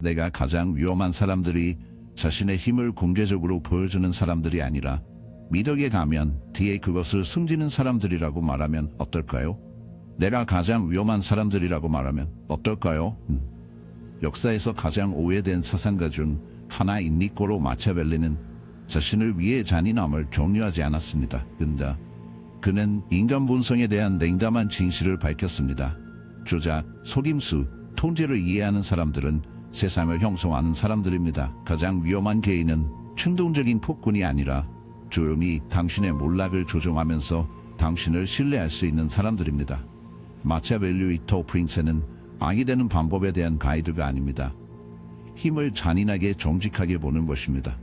내가 가장 위험한 사람들이 자신의 힘을 공개적으로 보여주는 사람들이 아니라 미덕에 가면 뒤에 그것을 숨기는 사람들이라고 말하면 어떨까요? 내가 가장 위험한 사람들이라고 말하면 어떨까요? 역사에서 가장 오해된 사상가 중 하나인 니꼬로 마치아벨리는 자신을 위해 잔인함을 종류하지 않았습니다. 근데 그는 인간 본성에 대한 냉담한 진실을 밝혔습니다. 조작, 속임수, 통제를 이해하는 사람들은 세상을 형성하는 사람들입니다. 가장 위험한 개인은 충동적인 폭군이 아니라 조용히 당신의 몰락을 조종하면서 당신을 신뢰할 수 있는 사람들입니다. 마치아벨리의 더 프린스는 악이 되는 방법에 대한 가이드가 아닙니다. 힘을 잔인하게 정직하게 보는 것입니다.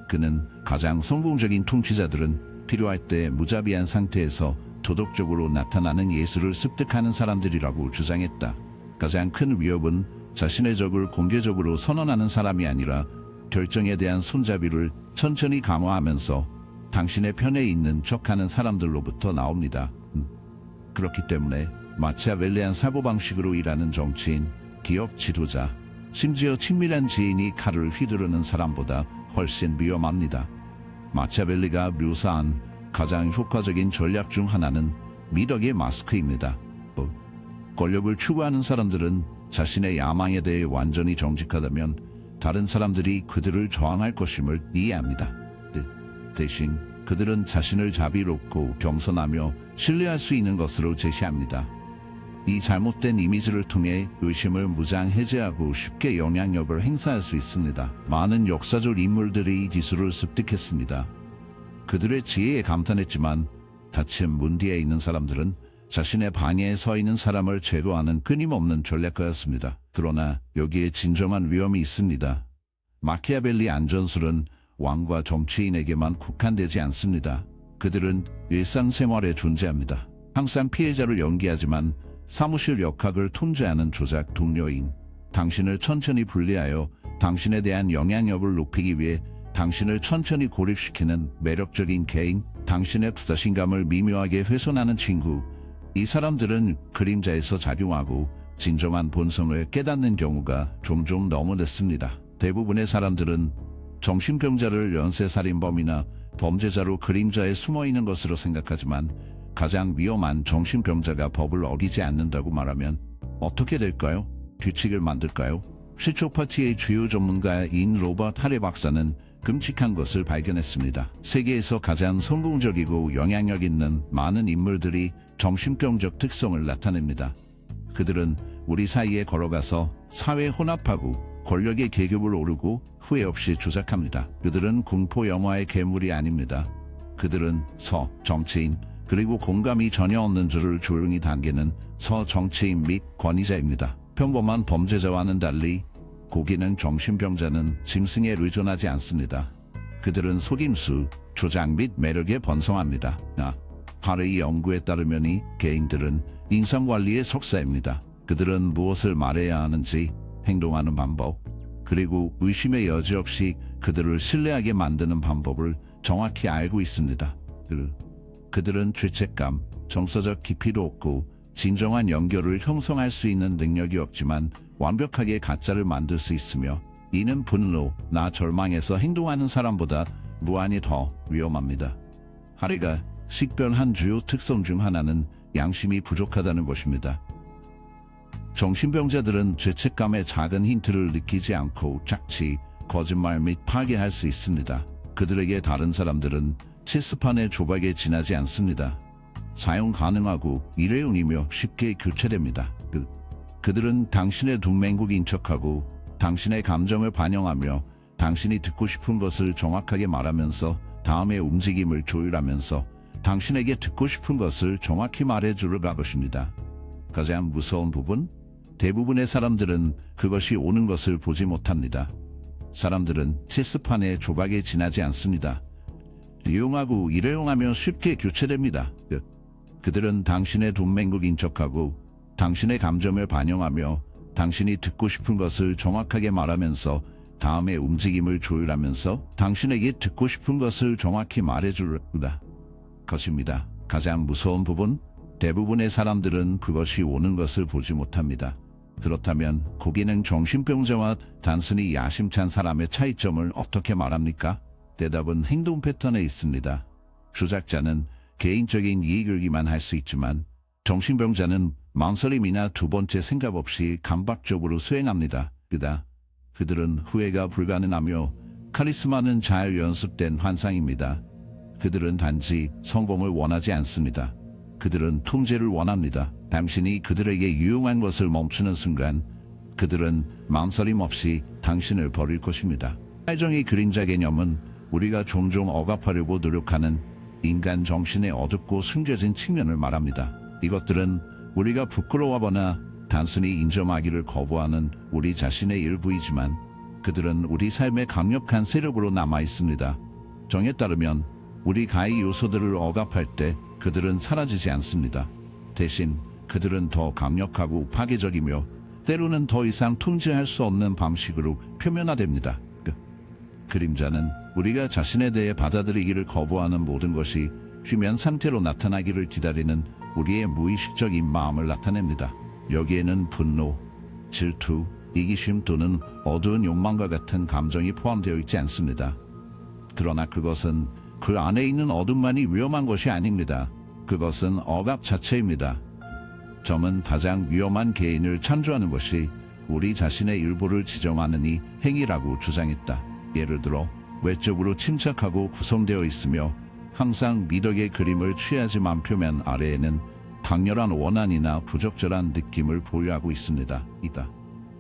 그는 가장 성공적인 통치자들은 필요할 때 무자비한 상태에서 도덕적으로 나타나는 예술을 습득하는 사람들이라고 주장했다. 가장 큰 위협은 자신의 적을 공개적으로 선언하는 사람이 아니라 결정에 대한 손잡이를 천천히 강화하면서 당신의 편에 있는 척하는 사람들로부터 나옵니다. 그렇기 때문에 마치아벨리안 사고방식으로 일하는 정치인, 기업 지도자, 심지어 친밀한 지인이 칼을 휘두르는 사람보다 훨씬 위험합니다. 마치아벨리가 묘사한 가장 효과적인 전략 중 하나는 미덕의 마스크입니다. 권력을 추구하는 사람들은 자신의 야망에 대해 완전히 정직하다면 다른 사람들이 그들을 저항할 것임을 이해합니다. 대신 그들은 자신을 자비롭고 겸손하며 신뢰할 수 있는 것으로 제시합니다. 이 잘못된 이미지를 통해 의심을 무장 해제하고 쉽게 영향력을 행사할 수 있습니다. 많은 역사적 인물들이 이 기술을 습득했습니다. 그들의 지혜에 감탄했지만 닫힌 문 뒤에 있는 사람들은 자신의 방해에 서 있는 사람을 제거하는 끊임없는 전략가였습니다. 그러나 여기에 진정한 위험이 있습니다. 마키아벨리 안전술은 왕과 정치인에게만 국한되지 않습니다. 그들은 일상생활에 존재합니다. 항상 피해자를 연기하지만 사무실 역학을 통제하는 조작 동료인, 당신을 천천히 분리하여 당신에 대한 영향력을 높이기 위해 당신을 천천히 고립시키는 매력적인 개인, 당신의 자신감을 미묘하게 훼손하는 친구. 이 사람들은 그림자에서 작용하고 진정한 본성을 깨닫는 경우가 종종 너무 늦습니다. 대부분의 사람들은 정신병자를 연쇄살인범이나 범죄자로 그림자에 숨어있는 것으로 생각하지만 가장 위험한 정신병자가 법을 어기지 않는다고 말하면 어떻게 될까요? 규칙을 만들까요? 시초파티의 주요 전문가인 로버트 하레 박사는 끔찍한 것을 발견했습니다. 세계에서 가장 성공적이고 영향력 있는 많은 인물들이 정신병적 특성을 나타냅니다. 그들은 우리 사이에 걸어가서 사회 혼합하고 권력의 계급을 오르고 후회 없이 조작합니다. 그들은 공포 영화의 괴물이 아닙니다. 그들은 정치인, 그리고 공감이 전혀 없는 줄을 조용히 당기는 정치인 및 권위자입니다. 평범한 범죄자와는 달리 고기능 정신병자는 짐승에 의존하지 않습니다. 그들은 속임수, 조작 및 매력에 번성합니다. 하레의 연구에 따르면 이 개인들은 인성관리의 석사입니다. 그들은 무엇을 말해야 하는지, 행동하는 방법, 그리고 의심의 여지 없이 그들을 신뢰하게 만드는 방법을 정확히 알고 있습니다. 그들은 죄책감, 정서적 깊이도 없고 진정한 연결을 형성할 수 있는 능력이 없지만 완벽하게 가짜를 만들 수 있으며 이는 분노나 절망에서 행동하는 사람보다 무한히 더 위험합니다. 하레가 식별한 주요 특성 중 하나는 양심이 부족하다는 것입니다. 정신병자들은 죄책감의 작은 힌트를 느끼지 않고 착취, 거짓말 및 파괴할 수 있습니다. 그들에게 다른 사람들은 체스판의 조각에 지나지 않습니다. 사용 가능하고 일회용이며 쉽게 교체됩니다. 그들은 당신의 동맹국인 척하고 당신의 감정을 반영하며 당신이 듣고 싶은 것을 정확하게 말하면서 다음의 움직임을 조율하면서 당신에게 듣고 싶은 것을 정확히 말해주려 것입니다. 가장 무서운 부분? 대부분의 사람들은 그것이 오는 것을 보지 못합니다. 사람들은 체스판의 조각에 지나지 않습니다. 이용하고 일회용하며 쉽게 교체됩니다. 그들은 당신의 동맹국인 척하고 당신의 감정을 반영하며 당신이 듣고 싶은 것을 정확하게 말하면서 다음의 움직임을 조율하면서 당신에게 듣고 싶은 것을 정확히 말해줄 것입니다. 가장 무서운 부분? 대부분의 사람들은 그것이 오는 것을 보지 못합니다. 그렇다면 고기능 정신병자와 단순히 야심찬 사람의 차이점을 어떻게 말합니까? 대답은 행동 패턴에 있습니다. 주작자는 개인적인 이익을 위만 할 수 있지만 정신병자는 망설임이나 두 번째 생각 없이 감박적으로 수행합니다. 그들은 후회가 불가능하며 카리스마는 잘 연습된 환상입니다. 그들은 단지 성공을 원하지 않습니다. 그들은 통제를 원합니다. 당신이 그들에게 유용한 것을 멈추는 순간 그들은 망설임 없이 당신을 버릴 것입니다. 사회정의 그림자 개념은 우리가 종종 억압하려고 노력하는 인간 정신의 어둡고 숨겨진 측면을 말합니다. 이것들은 우리가 부끄러워하거나 단순히 인정하기를 거부하는 우리 자신의 일부이지만 그들은 우리 삶의 강력한 세력으로 남아 있습니다. 정에 따르면 우리 가해 요소들을 억압할 때 그들은 사라지지 않습니다. 대신 그들은 더 강력하고 파괴적이며 때로는 더 이상 통제할 수 없는 방식으로 표면화됩니다. 그림자는 우리가 자신에 대해 받아들이기를 거부하는 모든 것이 휴면 상태로 나타나기를 기다리는 우리의 무의식적인 마음을 나타냅니다. 여기에는 분노, 질투, 이기심 또는 어두운 욕망과 같은 감정이 포함되어 있지 않습니다. 그러나 그것은 그 안에 있는 어둠만이 위험한 것이 아닙니다. 그것은 억압 자체입니다. 점은 가장 위험한 개인을 창조하는 것이 우리 자신의 일부를 지정하는 이 행위라고 주장했다. 예를 들어 외적으로 침착하고 구성되어 있으며 항상 미덕의 그림을 취하지만 표면 아래에는 강렬한 원한이나 부적절한 느낌을 보유하고 있습니다.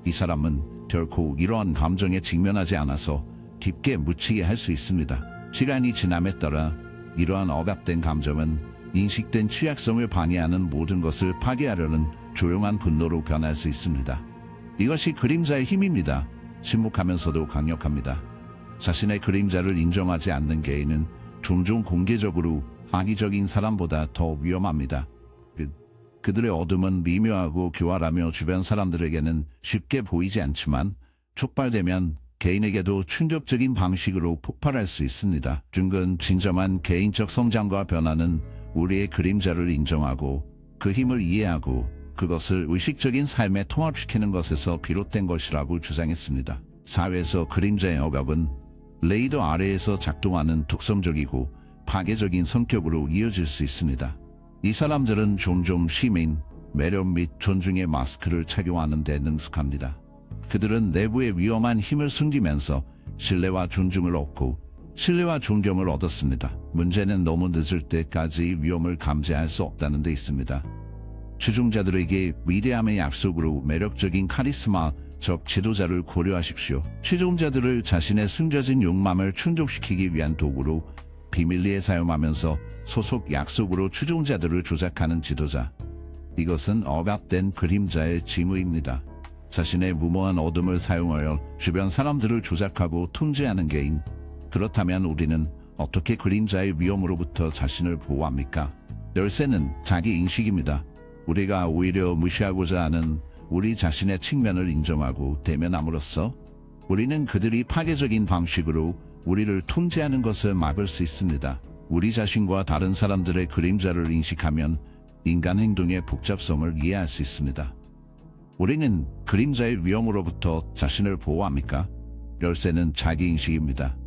이 사람은 결코 이러한 감정에 직면하지 않아서 깊게 묻히게 할 수 있습니다. 시간이 지남에 따라 이러한 억압된 감정은 인식된 취약성을 방해하는 모든 것을 파괴하려는 조용한 분노로 변할 수 있습니다. 이것이 그림자의 힘입니다. 침묵하면서도 강력합니다. 자신의 그림자를 인정하지 않는 개인은 종종 공개적으로 악의적인 사람보다 더 위험합니다. 그들의 어둠은 미묘하고 교활하며 주변 사람들에게는 쉽게 보이지 않지만 촉발되면 개인에게도 충격적인 방식으로 폭발할 수 있습니다. 진정한 개인적 성장과 변화는 우리의 그림자를 인정하고 그 힘을 이해하고 그것을 의식적인 삶에 통합시키는 것에서 비롯된 것이라고 주장했습니다. 사회에서 그림자의 억압은 레이더 아래에서 작동하는 독성적이고 파괴적인 성격으로 이어질 수 있습니다. 이 사람들은 종종 시민, 매력 및 존중의 마스크를 착용하는 데 능숙합니다. 그들은 내부의 위험한 힘을 숨기면서 신뢰와 존중을 얻고 신뢰와 존경을 얻었습니다. 문제는 너무 늦을 때까지 위험을 감지할 수 없다는 데 있습니다. 추종자들에게 위대함의 약속으로 매력적인 카리스마적 지도자를 고려하십시오. 추종자들을 자신의 숨겨진 욕망을 충족시키기 위한 도구로 비밀리에 사용하면서 소속 약속으로 추종자들을 조작하는 지도자. 이것은 억압된 그림자의 징후입니다. 자신의 무모한 어둠을 사용하여 주변 사람들을 조작하고 통제하는 개인. 그렇다면 우리는 어떻게 그림자의 위험으로부터 자신을 보호합니까? 열쇠는 자기 인식입니다. 우리가 오히려 무시하고자 하는 우리 자신의 측면을 인정하고 대면함으로써 우리는 그들이 파괴적인 방식으로 우리를 통제하는 것을 막을 수 있습니다. 우리 자신과 다른 사람들의 그림자를 인식하면 인간 행동의 복잡성을 이해할 수 있습니다. 우리는 그림자의 위험으로부터 자신을 보호합니까? 열쇠는 자기인식입니다.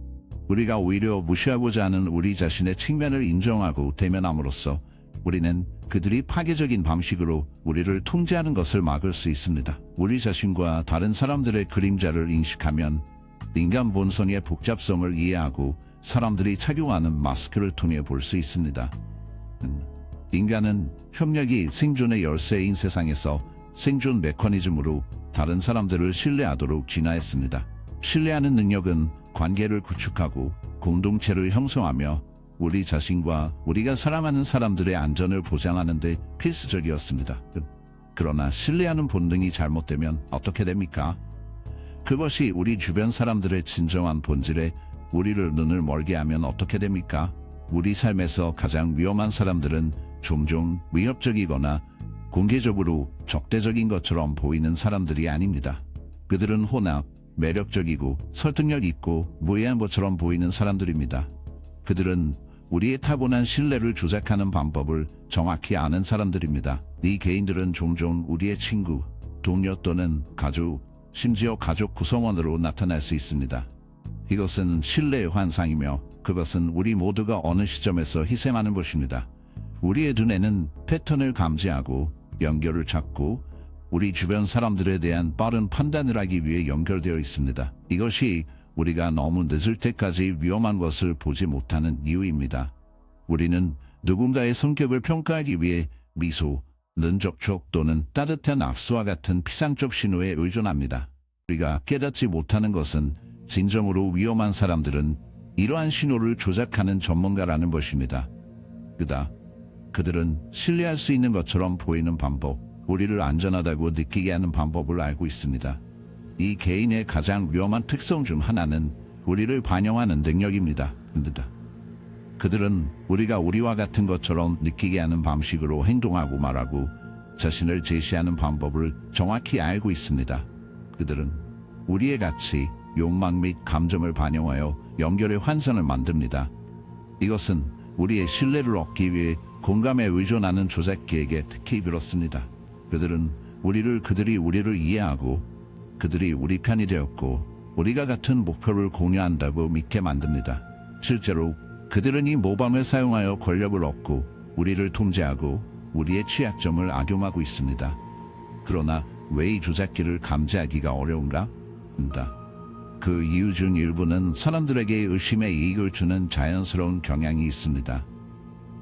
우리가 오히려 무시하고자 하는 우리 자신의 측면을 인정하고 대면함으로써 우리는 그들이 파괴적인 방식으로 우리를 통제하는 것을 막을 수 있습니다. 우리 자신과 다른 사람들의 그림자를 인식하면 인간 본성의 복잡성을 이해하고 사람들이 착용하는 마스크를 통해 볼 수 있습니다. 인간은 협력이 생존의 열쇠인 세상에서 생존 메커니즘으로 다른 사람들을 신뢰하도록 진화했습니다. 신뢰하는 능력은 관계를 구축하고 공동체를 형성하며 우리 자신과 우리가 사랑하는 사람들의 안전을 보장하는 데 필수적이었습니다. 그러나 신뢰하는 본능이 잘못되면 어떻게 됩니까? 그것이 우리 주변 사람들의 진정한 본질에 우리를 눈을 멀게 하면 어떻게 됩니까? 우리 삶에서 가장 위험한 사람들은 종종 위협적이거나 공개적으로 적대적인 것처럼 보이는 사람들이 아닙니다. 그들은 혼합, 매력적이고 설득력 있고 무해한 것처럼 보이는 사람들입니다. 그들은 우리의 타고난 신뢰를 조작하는 방법을 정확히 아는 사람들입니다. 이 개인들은 종종 우리의 친구, 동료 또는 가족, 심지어 가족 구성원으로 나타날 수 있습니다. 이것은 신뢰의 환상이며 그것은 우리 모두가 어느 시점에서 희생하는 것입니다. 우리의 눈에는 패턴을 감지하고 연결을 찾고 우리 주변 사람들에 대한 빠른 판단을 하기 위해 연결되어 있습니다. 이것이 우리가 너무 늦을 때까지 위험한 것을 보지 못하는 이유입니다. 우리는 누군가의 성격을 평가하기 위해 미소, 눈 접촉 또는 따뜻한 악수와 같은 피상적 신호에 의존합니다. 우리가 깨닫지 못하는 것은 진정으로 위험한 사람들은 이러한 신호를 조작하는 전문가라는 것입니다. 그들은 신뢰할 수 있는 것처럼 보이는 방법, 우리를 안전하다고 느끼게 하는 방법을 알고 있습니다. 이 개인의 가장 위험한 특성 중 하나는 우리를 반영하는 능력입니다. 그들은 우리가 우리와 같은 것처럼 느끼게 하는 방식으로 행동하고 말하고 자신을 제시하는 방법을 정확히 알고 있습니다. 그들은 우리의 가치, 욕망 및 감정을 반영하여 연결의 환상을 만듭니다. 이것은 우리의 신뢰를 얻기 위해 공감에 의존하는 조작기에게 특히 그렇습니다. 그들은 그들이 우리를 이해하고 그들이 우리 편이 되었고 우리가 같은 목표를 공유한다고 믿게 만듭니다. 실제로 그들은 이 모방을 사용하여 권력을 얻고 우리를 통제하고 우리의 취약점을 악용하고 있습니다. 그러나 왜 이 조작기를 감지하기가 어려운가? 그 이유 중 일부는 사람들에게 의심의 이익을 주는 자연스러운 경향이 있습니다.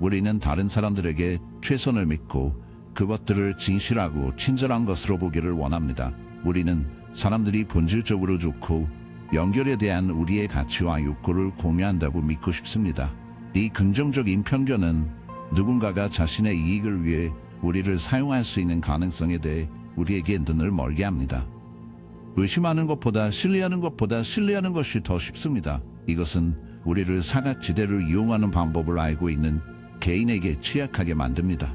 우리는 다른 사람들에게 최선을 믿고 그것들을 진실하고 친절한 것으로 보기를 원합니다. 우리는 사람들이 본질적으로 좋고 연결에 대한 우리의 가치와 욕구를 공유한다고 믿고 싶습니다. 이 긍정적인 편견은 누군가가 자신의 이익을 위해 우리를 사용할 수 있는 가능성에 대해 우리에게 눈을 멀게 합니다. 의심하는 것보다 신뢰하는 것이 더 쉽습니다. 이것은 우리를 사각지대를 이용하는 방법을 알고 있는 개인에게 취약하게 만듭니다.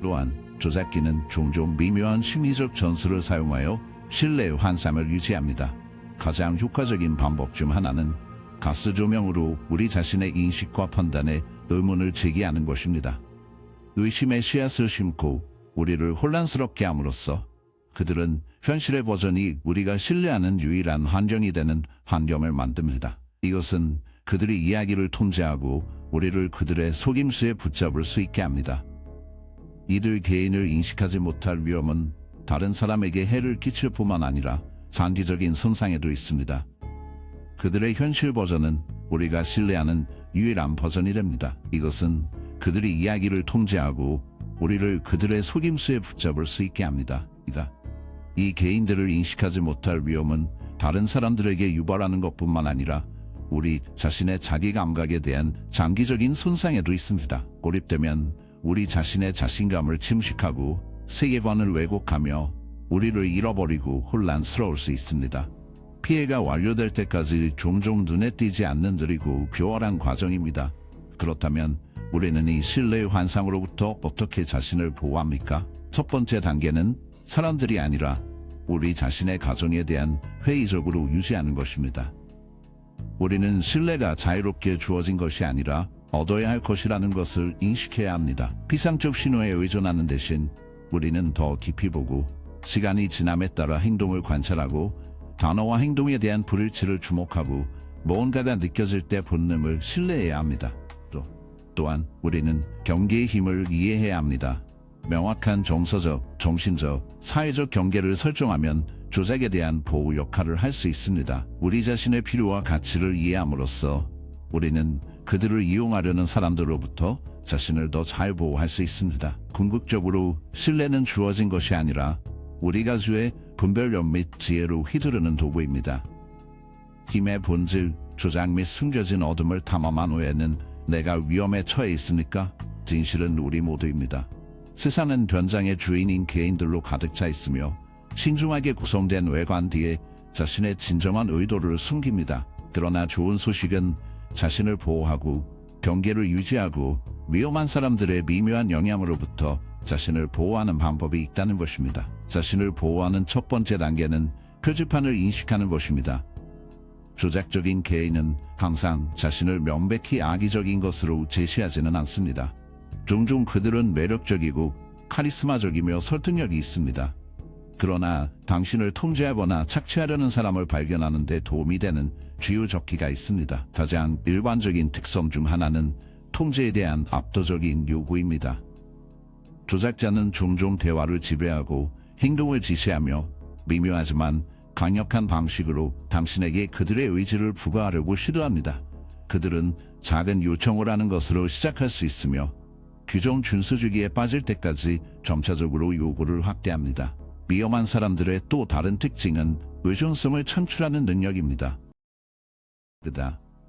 또한 조작기는 종종 미묘한 심리적 전술을 사용하여 신뢰의 환상을 유지합니다. 가장 효과적인 방법 중 하나는 가스 조명으로 우리 자신의 인식과 판단에 의문을 제기하는 것입니다. 의심의 씨앗을 심고 우리를 혼란스럽게 함으로써 그들은 현실의 버전이 우리가 신뢰하는 유일한 환경이 되는 환경을 만듭니다. 이것은 그들의 이야기를 통제하고 우리를 그들의 속임수에 붙잡을 수 있게 합니다. 이들 개인을 인식하지 못할 위험은 다른 사람에게 해를 끼칠 뿐만 아니라 장기적인 손상에도 있습니다. 그들의 현실 버전은 우리가 신뢰하는 유일한 버전이 됩니다. 이것은 그들의 이야기를 통제하고 우리를 그들의 속임수에 붙잡을 수 있게 합니다. 이 개인들을 인식하지 못할 위험은 다른 사람들에게 유발하는 것뿐만 아니라 우리 자신의 자기 감각에 대한 장기적인 손상에도 있습니다. 고립되면 우리 자신의 자신감을 침식하고 세계관을 왜곡하며 우리를 잃어버리고 혼란스러울 수 있습니다. 피해가 완료될 때까지 종종 눈에 띄지 않는 느리고 교활한 과정입니다. 그렇다면 우리는 이 신뢰의 환상으로부터 어떻게 자신을 보호합니까? 첫 번째 단계는 사람들이 아니라 우리 자신의 가정에 대한 회의적으로 유지하는 것입니다. 우리는 신뢰가 자유롭게 주어진 것이 아니라 얻어야 할 것이라는 것을 인식해야 합니다. 피상적 신호에 의존하는 대신 우리는 더 깊이 보고 시간이 지남에 따라 행동을 관찰하고 단어와 행동에 대한 불일치를 주목하고 무언가가 느껴질 때 본능을 신뢰해야 합니다. 또한 우리는 경계의 힘을 이해해야 합니다. 명확한 정서적, 정신적, 사회적 경계를 설정하면 조작에 대한 보호 역할을 할 수 있습니다. 우리 자신의 필요와 가치를 이해함으로써 우리는 그들을 이용하려는 사람들로부터 자신을 더 잘 보호할 수 있습니다. 궁극적으로 신뢰는 주어진 것이 아니라 우리가 주의 분별력 및 지혜로 휘두르는 도구입니다. 힘의 본질, 조작 및 숨겨진 어둠을 탐험한 후에는 내가 위험에 처해 있습니까? 진실은 우리 모두입니다. 세상은 변장의 주인인 개인들로 가득 차 있으며 신중하게 구성된 외관 뒤에 자신의 진정한 의도를 숨깁니다. 그러나 좋은 소식은 자신을 보호하고 경계를 유지하고 위험한 사람들의 미묘한 영향으로부터 자신을 보호하는 방법이 있다는 것입니다. 자신을 보호하는 첫 번째 단계는 표지판을 인식하는 것입니다. 조작적인 개인은 항상 자신을 명백히 악의적인 것으로 제시하지는 않습니다. 종종 그들은 매력적이고 카리스마적이며 설득력이 있습니다. 그러나 당신을 통제하거나 착취하려는 사람을 발견하는 데 도움이 되는 주요 적기가 있습니다. 가장 일반적인 특성 중 하나는 통제에 대한 압도적인 요구입니다. 조작자는 종종 대화를 지배하고 행동을 지시하며 미묘하지만 강력한 방식으로 당신에게 그들의 의지를 부과하려고 시도합니다. 그들은 작은 요청을 하는 것으로 시작할 수 있으며 규정 준수주기에 빠질 때까지 점차적으로 요구를 확대합니다. 위험한 사람들의 또 다른 특징은 의존성을 창출하는 능력입니다.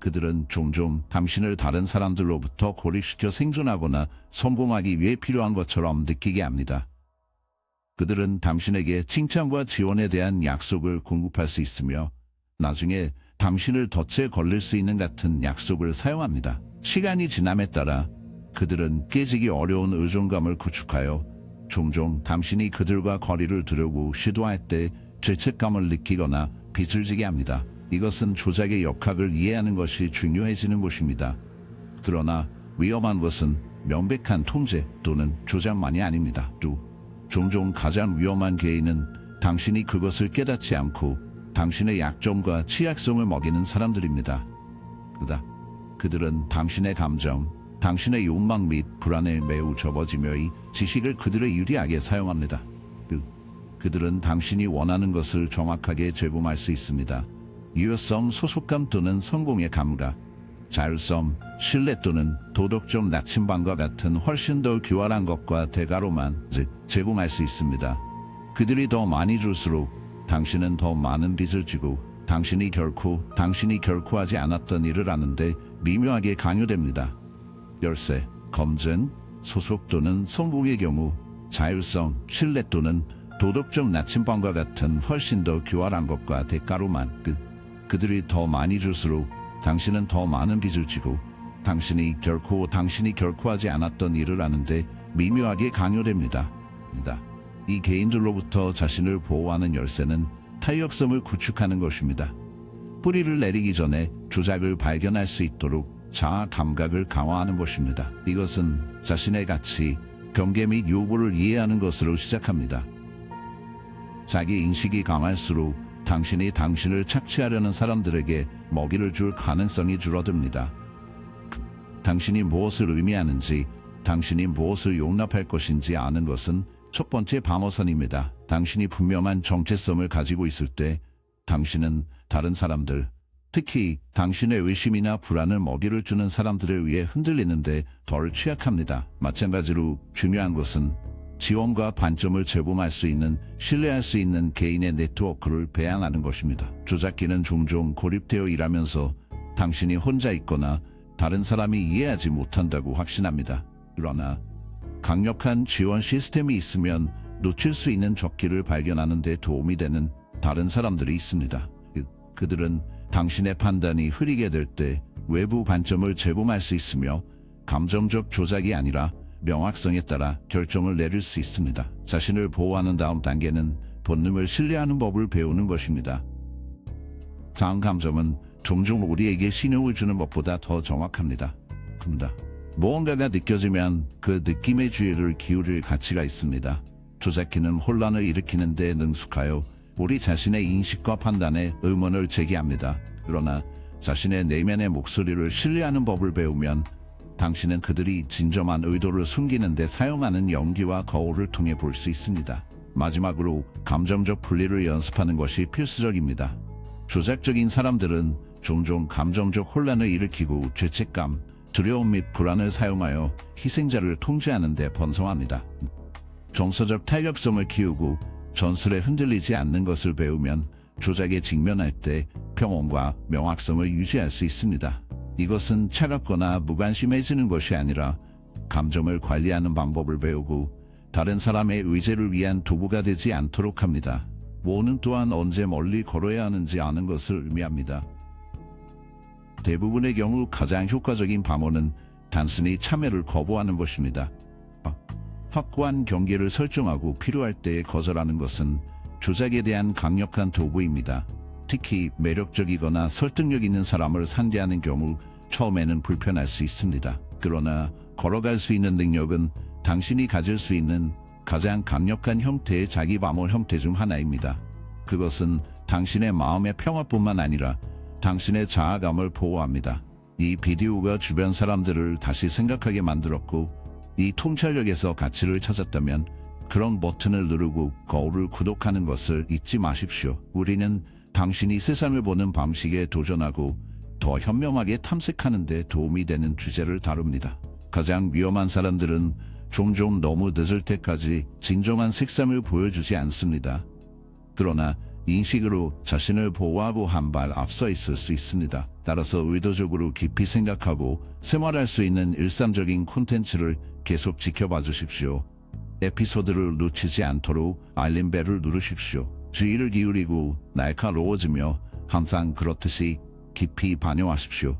그들은 종종 당신을 다른 사람들로부터 고립시켜 생존하거나 성공하기 위해 필요한 것처럼 느끼게 합니다. 그들은 당신에게 칭찬과 지원에 대한 약속을 공급할 수 있으며 나중에 당신을 덫에 걸릴 수 있는 같은 약속을 사용합니다. 시간이 지남에 따라 그들은 깨지기 어려운 의존감을 구축하여 종종 당신이 그들과 거리를 두려고 시도할 때 죄책감을 느끼거나 빚을 지게 합니다. 이것은 조작의 역학을 이해하는 것이 중요해지는 것입니다. 그러나 위험한 것은 명백한 통제 또는 조작만이 아닙니다. 종종 가장 위험한 개인은 당신이 그것을 깨닫지 않고 당신의 약점과 취약성을 먹이는 사람들입니다. 그들은 당신의 감정, 당신의 욕망 및 불안에 매우 접어지며 이 지식을 그들의 유리하게 사용합니다. 그들은 당신이 원하는 것을 정확하게 제공할 수 있습니다. 유효성, 소속감 또는 성공의 감각, 자율성, 신뢰 또는 도덕적 나침반과 같은 훨씬 더 교활한 것과 대가로만 제공할 수 있습니다. 그들이 더 많이 줄수록 당신은 더 많은 빚을 지고 당신이 결코 하지 않았던 일을 하는데 미묘하게 강요됩니다. 열쇠, 검증, 소속 또는 성공의 경우 자율성, 신뢰 또는 도덕적 나침반과 같은 훨씬 더 교활한 것과 대가로만 그들이 더 많이 줄수록 당신은 더 많은 빚을 지고 당신이 결코 하지 않았던 일을 하는데 미묘하게 강요됩니다. 이 개인들로부터 자신을 보호하는 열쇠는 탄력성을 구축하는 것입니다. 뿌리를 내리기 전에 조작을 발견할 수 있도록 자아 감각을 강화하는 것입니다. 이것은 자신의 가치, 경계 및 요구를 이해하는 것으로 시작합니다. 자기 인식이 강할수록 당신이 당신을 착취하려는 사람들에게 먹이를 줄 가능성이 줄어듭니다. 당신이 무엇을 의미하는지, 당신이 무엇을 용납할 것인지 아는 것은 첫 번째 방어선입니다. 당신이 분명한 정체성을 가지고 있을 때 당신은 다른 사람들, 특히 당신의 의심이나 불안을 먹이를 주는 사람들에 의해 흔들리는데 덜 취약합니다. 마찬가지로 중요한 것은 지원과 반점을 제공할 수 있는, 신뢰할 수 있는 개인의 네트워크를 배양하는 것입니다. 조작기는 종종 고립되어 일하면서 당신이 혼자 있거나 다른 사람이 이해하지 못한다고 확신합니다. 그러나 강력한 지원 시스템이 있으면 놓칠 수 있는 적기를 발견하는 데 도움이 되는 다른 사람들이 있습니다. 그들은 당신의 판단이 흐리게 될 때 외부 반점을 제공할 수 있으며 감정적 조작이 아니라 명확성에 따라 결정을 내릴 수 있습니다. 자신을 보호하는 다음 단계는 본능을 신뢰하는 법을 배우는 것입니다. 다음 감정은 종종 우리에게 신호를 주는 것보다 더 정확합니다. 무언가가 느껴지면 그 느낌의 주의를 기울일 가치가 있습니다. 조작기는 혼란을 일으키는 데 능숙하여 우리 자신의 인식과 판단에 의문을 제기합니다. 그러나 자신의 내면의 목소리를 신뢰하는 법을 배우면 당신은 그들이 진정한 의도를 숨기는 데 사용하는 연기와 거울을 통해 볼 수 있습니다. 마지막으로 감정적 분리를 연습하는 것이 필수적입니다. 조작적인 사람들은 종종 감정적 혼란을 일으키고 죄책감, 두려움 및 불안을 사용하여 희생자를 통제하는 데 번성합니다. 정서적 탄력성을 키우고 전술에 흔들리지 않는 것을 배우면 조작에 직면할 때 평온과 명확성을 유지할 수 있습니다. 이것은 차갑거나 무관심해지는 것이 아니라 감정을 관리하는 방법을 배우고 다른 사람의 의제를 위한 도구가 되지 않도록 합니다. 모는 또한 언제 멀리 걸어야 하는지 아는 것을 의미합니다. 대부분의 경우 가장 효과적인 방어는 단순히 참여를 거부하는 것입니다. 확고한 경계를 설정하고 필요할 때 거절하는 것은 조작에 대한 강력한 도구입니다. 특히 매력적이거나 설득력 있는 사람을 상대하는 경우 처음에는 불편할 수 있습니다. 그러나 걸어갈 수 있는 능력은 당신이 가질 수 있는 가장 강력한 형태의 자기 방어 형태 중 하나입니다. 그것은 당신의 마음의 평화뿐만 아니라 당신의 자아감을 보호합니다. 이 비디오가 주변 사람들을 다시 생각하게 만들었고 이 통찰력에서 가치를 찾았다면 그런 버튼을 누르고 거울을 구독하는 것을 잊지 마십시오. 우리는 당신이 세상을 보는 방식에 도전하고 더 현명하게 탐색하는 데 도움이 되는 주제를 다룹니다. 가장 위험한 사람들은 종종 너무 늦을 때까지 진정한 색감을 보여주지 않습니다. 그러나 인식으로 자신을 보호하고 한 발 앞서 있을 수 있습니다. 따라서 의도적으로 깊이 생각하고 생활할 수 있는 일상적인 콘텐츠를 계속 지켜봐 주십시오. 에피소드를 놓치지 않도록 알림벨을 누르십시오. 주의를 기울이고 날카로워지며 항상 그렇듯이 깊이 반영하십시오.